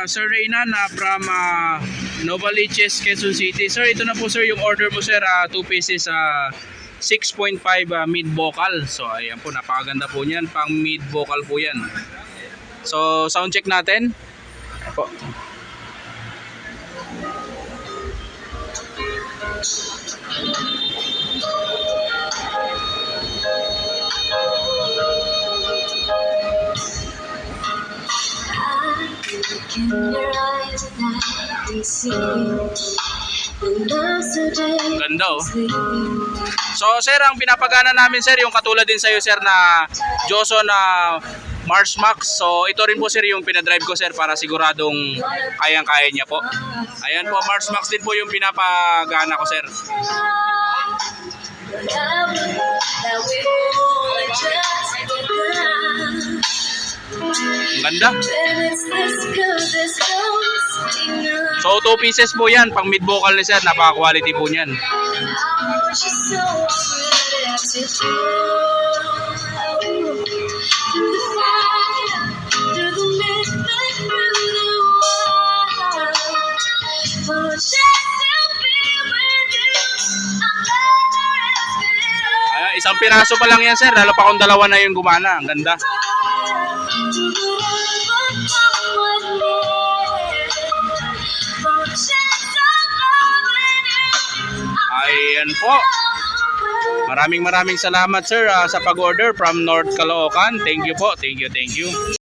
Sir Reynan from Novaliches, Quezon City. Sir, ito na po sir yung order mo sir, 2 pieces 6.5 mid vocal. So ayan po, napakaganda po niyan, pang mid vocal po yan. So sound check natin. Ayan po. Ganda oh. So sir, ang pinapagana namin sir, yung katulad din sa'yo sir na Joson na Mars Max. So ito rin po sir yung pinadrive ko sir para siguradong kayang-kaya niya po. Ayan po, Mars Max din po yung pinapagana ko sir. Ganda. So 2 pieces po yan, pang mid vocal ni sir, napaka-quality po niyan. Isang piraso pa lang yan sir, lalo pa kung dalawa na yung gumana. Ang ganda. Ayan po. Maraming salamat sir sa pag-order from North Caloocan. Thank you po. Thank you.